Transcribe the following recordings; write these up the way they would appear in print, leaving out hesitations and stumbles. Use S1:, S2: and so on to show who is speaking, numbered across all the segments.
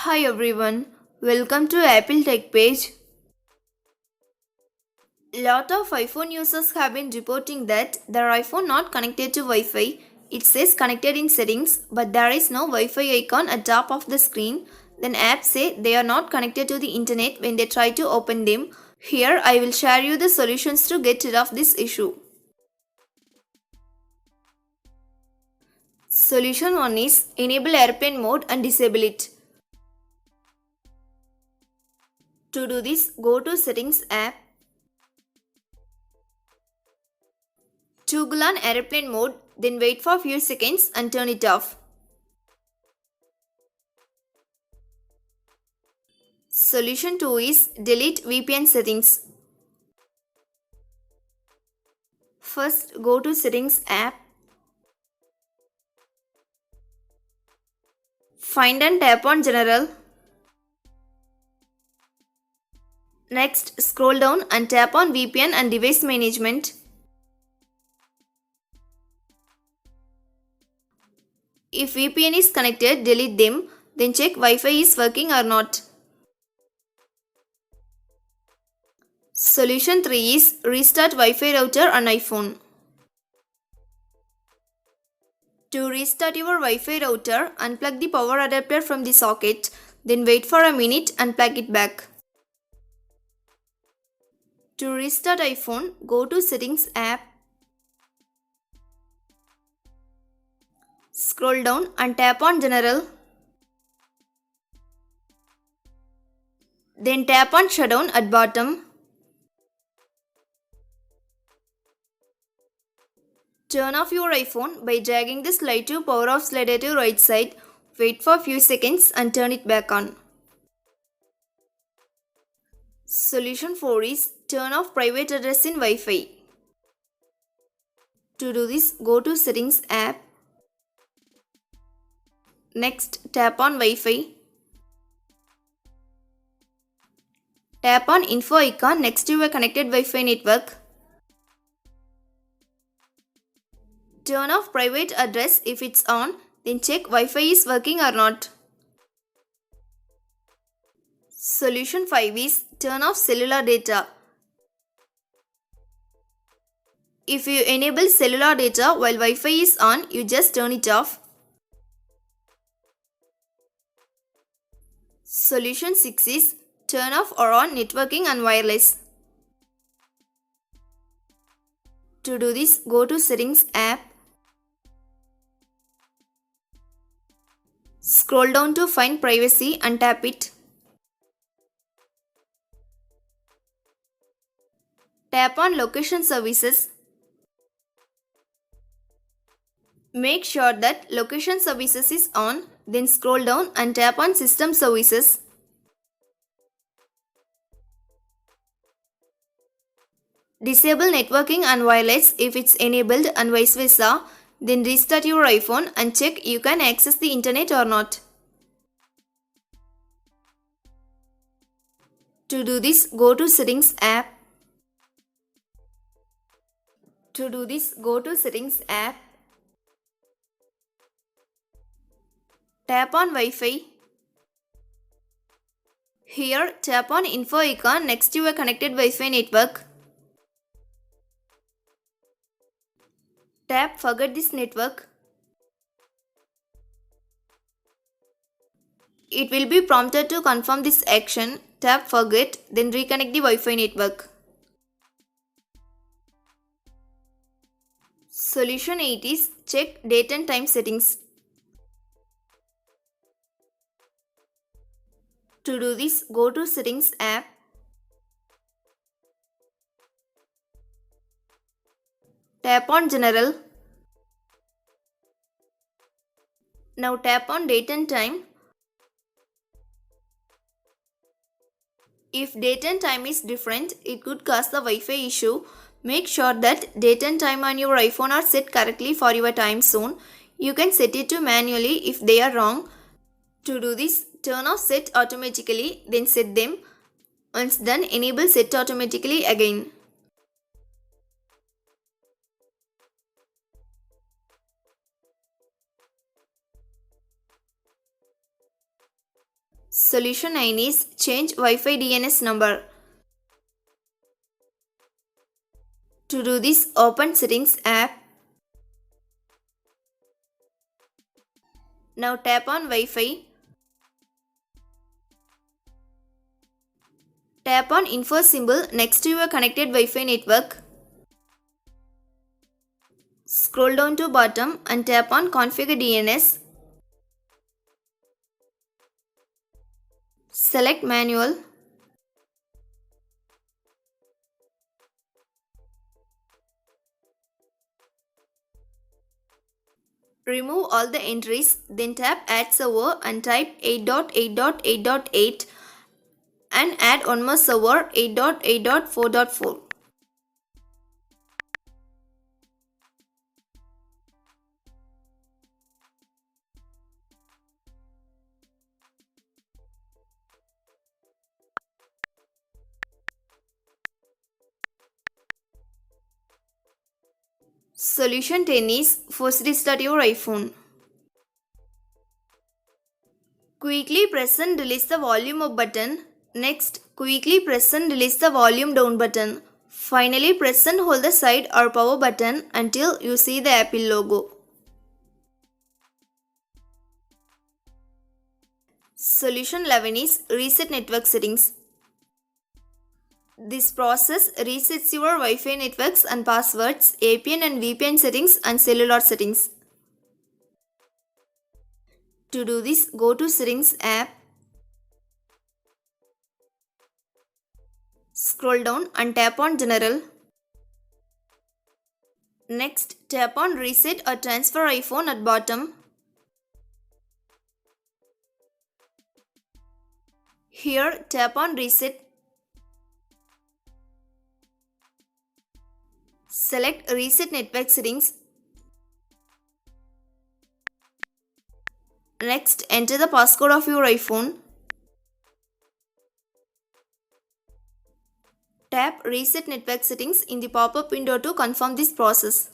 S1: Hi everyone, welcome to Apple Tech page. Lot of iPhone users have been reporting that their iPhone not connected to Wi-Fi. It says connected in settings, but there is no Wi-Fi icon at top of the screen. Then apps say they are not connected to the internet when they try to open them. Here I will share you the solutions to get rid of this issue. Solution 1 is enable airplane mode and disable it. To do this, go to settings app. Toggle on airplane mode, then wait for few seconds and turn it off. Solution 2 is delete VPN settings. First, go to settings app. Find and tap on general. Next, scroll down and tap on VPN and device management. If VPN is connected, delete them. Then check Wi-Fi is working or not. Solution 3 is restart Wi-Fi router on iPhone. To restart your Wi-Fi router, unplug the power adapter from the socket. Then wait for a minute and plug it back. To restart iPhone, go to settings app. Scroll down and tap on general. Then tap on shutdown at bottom. Turn off your iPhone by dragging the slide to power off slider to right side. Wait for few seconds and turn it back on. Solution 4 is turn off private address in Wi-Fi. To do this, go to settings app. Next, tap on Wi-Fi. Tap on info icon next to your connected Wi-Fi network. Turn off private address if it's on, then check Wi-Fi is working or not. Solution 5 is turn off cellular data. If you enable cellular data while Wi-Fi is on, you just turn it off. Solution 6 is turn off or on networking and wireless. To do this, go to settings app. Scroll down to find privacy and tap it. Tap on location services. Make sure that location services is on, then scroll down and tap on system services. Disable networking and wireless if it's enabled and vice versa. Then restart your iPhone and check you can access the internet or not. To do this, go to settings app. To do this, go to settings app. Tap on Wi-Fi. Here, tap on info icon next to your connected Wi-Fi network. Tap forget this network. It will be prompted to confirm this action. Tap forget, then reconnect the Wi-Fi network. Solution 8 is check date and time settings. To do this, go to settings app. Tap on general. Now tap on date and time. If date and time is different, it could cause the Wi-Fi issue. Make sure that date and time on your iPhone are set correctly for your time zone. You can set it to manually if they are wrong. To do this, turn off set automatically, then set them. Once done, enable set automatically again. Solution 9 is change Wi-Fi DNS number. To do this, open Settings app. Now tap on Wi-Fi. Tap on info symbol next to your connected Wi-Fi network. Scroll down to bottom and tap on configure DNS. Select manual. Remove all the entries, then tap add server and type 8.8.8.8 and add one more server 8.8.4.4. Solution 10 is force restart your iPhone. Quickly press and release the volume up button. Next, quickly press and release the volume down button. Finally, press and hold the side or power button until you see the Apple logo. Solution 11 is reset network settings. This process resets your Wi-Fi networks and passwords, APN and VPN settings and cellular settings. To do this, go to Settings app. Scroll down and tap on General. Next, tap on Reset or Transfer iPhone at bottom. Here, tap on Reset. Select Reset Network Settings. Next, enter the passcode of your iPhone. Tap Reset Network Settings in the pop-up window to confirm this process.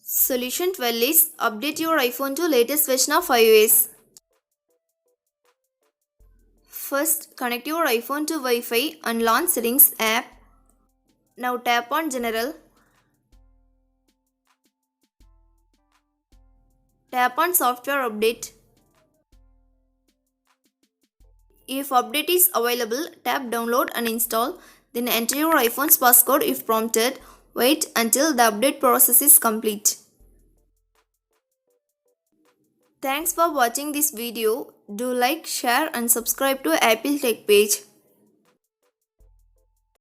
S1: Solution 12 is update your iPhone to latest version of iOS. First, connect your iPhone to Wi-Fi and launch Settings app. Now tap on General. Tap on Software Update. If update is available, tap Download and install. Then enter your iPhone's passcode if prompted. Wait until the update process is complete. Thanks for watching this video. Do like, share and subscribe to Apple Tech page.